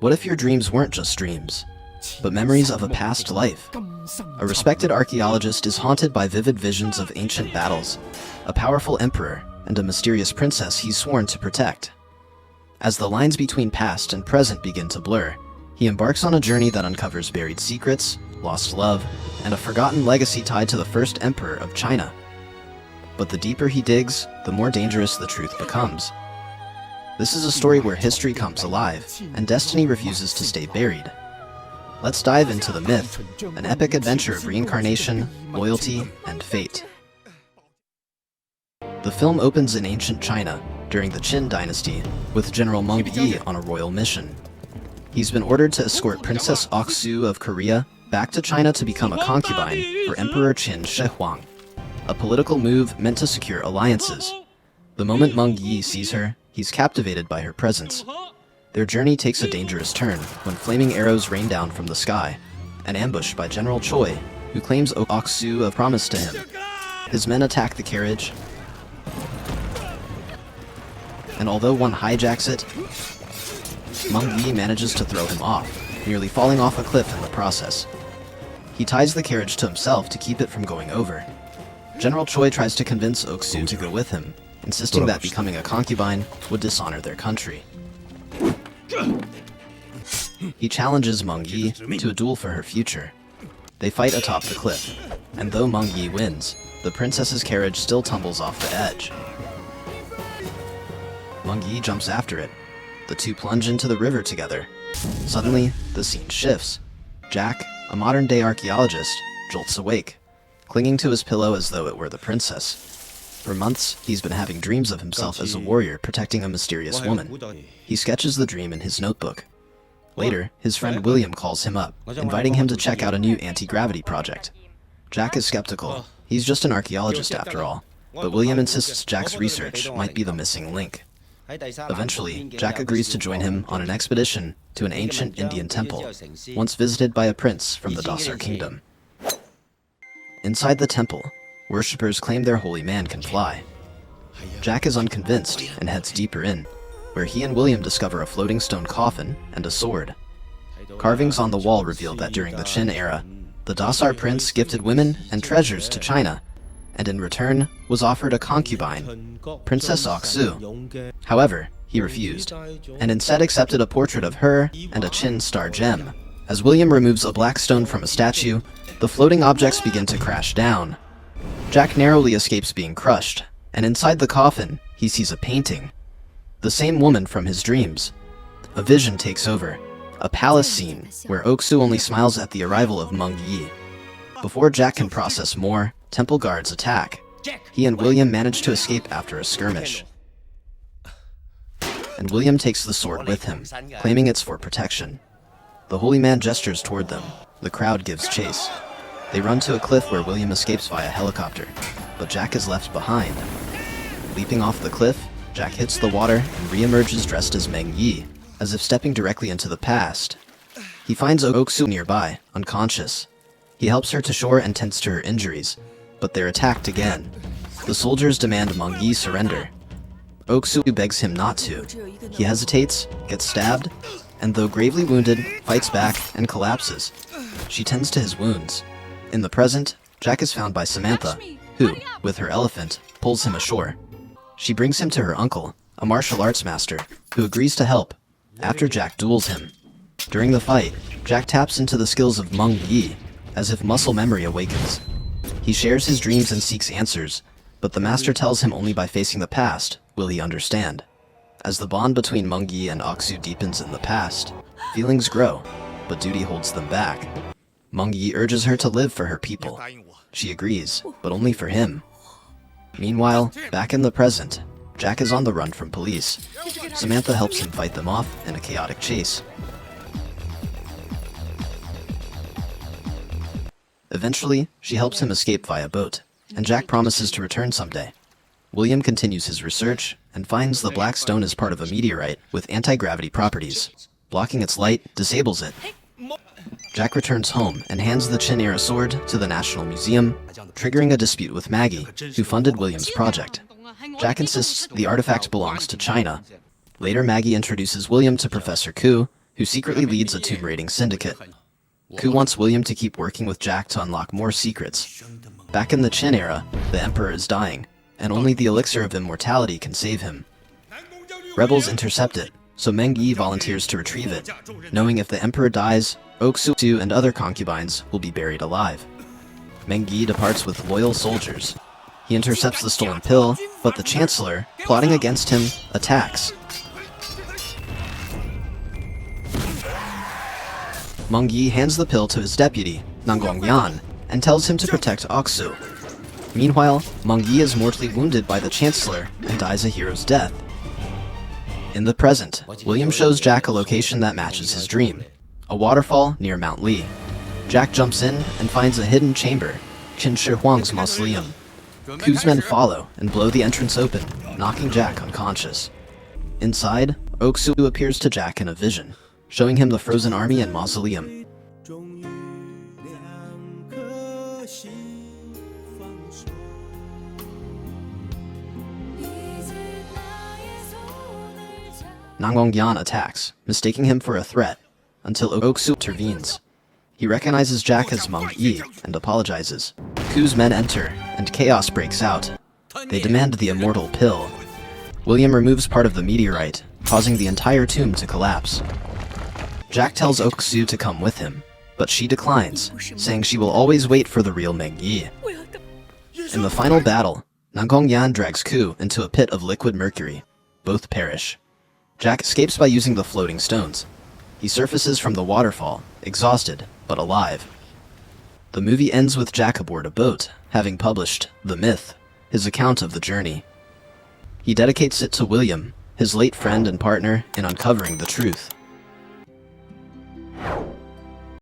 What if your dreams weren't just dreams, but memories of a past life? A respected archaeologist is haunted by vivid visions of ancient battles, a powerful emperor, and a mysterious princess he's sworn to protect. As the lines between past and present begin to blur, he embarks on a journey that uncovers buried secrets, lost love, and a forgotten legacy tied to the first emperor of China. But the deeper he digs, the more dangerous the truth becomes. This is a story where history comes alive, and destiny refuses to stay buried. Let's dive into the myth, an epic adventure of reincarnation, loyalty, and fate. The film opens in ancient China, during the Qin dynasty, with General Meng Yi on a royal mission. He's been ordered to escort Princess Oksu of Korea back to China to become a concubine for Emperor Qin Shi Huang, a political move meant to secure alliances. The moment Meng Yi sees her, he's captivated by her presence. Their journey takes a dangerous turn when flaming arrows rain down from the sky, an ambush by General Choi, who claims Oksu a promise to him. His men attack the carriage, and although one hijacks it, Meng Yi manages to throw him off, nearly falling off a cliff in the process. He ties the carriage to himself to keep it from going over. General Choi tries to convince Oksu to go with him, insisting that becoming a concubine would dishonor their country. He challenges Meng Yi to a duel for her future. They fight atop the cliff, and though Meng Yi wins, the princess's carriage still tumbles off the edge. Meng Yi jumps after it. The two plunge into the river together. Suddenly, the scene shifts. Jack, a modern-day archaeologist, jolts awake, clinging to his pillow as though it were the princess. For months, he's been having dreams of himself as a warrior protecting a mysterious woman. He sketches the dream in his notebook. Later, his friend William calls him up, inviting him to check out a new anti-gravity project. Jack is skeptical. He's just an archaeologist after all, but William insists Jack's research might be the missing link. Eventually, Jack agrees to join him on an expedition to an ancient Indian temple, once visited by a prince from the Dasar kingdom. Inside the temple, worshippers claim their holy man can fly. Jack is unconvinced and heads deeper in, where he and William discover a floating stone coffin and a sword. Carvings on the wall reveal that during the Qin era, the Dasar prince gifted women and treasures to China, and in return was offered a concubine, Princess Oksu. However, he refused, and instead accepted a portrait of her and a Qin star gem. As William removes a black stone from a statue, the floating objects begin to crash down. Jack narrowly escapes being crushed, and inside the coffin, he sees a painting. The same woman from his dreams. A vision takes over, a palace scene where Oksu only smiles at the arrival of Meng Yi. Before Jack can process more, temple guards attack. He and William manage to escape after a skirmish. And William takes the sword with him, claiming it's for protection. The holy man gestures toward them. The crowd gives chase. They run to a cliff where William escapes via helicopter, but Jack is left behind. Leaping off the cliff, Jack hits the water and re-emerges dressed as Meng Yi, as if stepping directly into the past. He finds Oksu nearby, unconscious. He helps her to shore and tends to her injuries, but they're attacked again. The soldiers demand Meng Yi surrender. Oksu begs him not to. He hesitates, gets stabbed, and though gravely wounded, fights back and collapses. She tends to his wounds. In the present, Jack is found by Samantha, who, with her elephant, pulls him ashore. She brings him to her uncle, a martial arts master, who agrees to help, after Jack duels him. During the fight, Jack taps into the skills of Meng Yi, as if muscle memory awakens. He shares his dreams and seeks answers, but the master tells him only by facing the past will he understand. As the bond between Meng Yi and Oksu deepens in the past, feelings grow, but duty holds them back. Meng Yi urges her to live for her people. She agrees, but only for him. Meanwhile, back in the present, Jack is on the run from police. Samantha helps him fight them off in a chaotic chase. Eventually, she helps him escape via boat, and Jack promises to return someday. William continues his research and finds the black stone is part of a meteorite with anti-gravity properties. Blocking its light disables it. Jack returns home and hands the Qin-era sword to the National Museum, triggering a dispute with Maggie, who funded William's project. Jack insists the artifact belongs to China. Later, Maggie introduces William to Professor Ku, who secretly leads a tomb raiding syndicate. Ku wants William to keep working with Jack to unlock more secrets. Back in the Qin era, the Emperor is dying, and only the elixir of immortality can save him. Rebels intercept it, so Meng Yi volunteers to retrieve it, knowing if the Emperor dies, Oksu and other concubines will be buried alive. Meng Yi departs with loyal soldiers. He intercepts the stolen pill, but the Chancellor, plotting against him, attacks. Meng Yi hands the pill to his deputy, Nangongyan, and tells him to protect Oksu. Meanwhile, Meng Yi is mortally wounded by the Chancellor and dies a hero's death. In the present, William shows Jack a location that matches his dream, a waterfall near Mount Li. Jack jumps in and finds a hidden chamber, Qin Shi Huang's mausoleum. Ku's men follow and blow the entrance open, knocking Jack unconscious. Inside, Oksu appears to Jack in a vision, showing him the frozen army and mausoleum. Nangongyan attacks, mistaking him for a threat, until Oksu intervenes. He recognizes Jack as Meng Yi and apologizes. Ku's men enter, and chaos breaks out. They demand the immortal pill. William removes part of the meteorite, causing the entire tomb to collapse. Jack tells Oksu to come with him, but she declines, saying she will always wait for the real Meng Yi. In the final battle, Nangongyan drags Ku into a pit of liquid mercury. Both perish. Jack escapes by using the floating stones. He surfaces from the waterfall, exhausted, but alive. The movie ends with Jack aboard a boat, having published The Myth, his account of the journey. He dedicates it to William, his late friend and partner in uncovering the truth.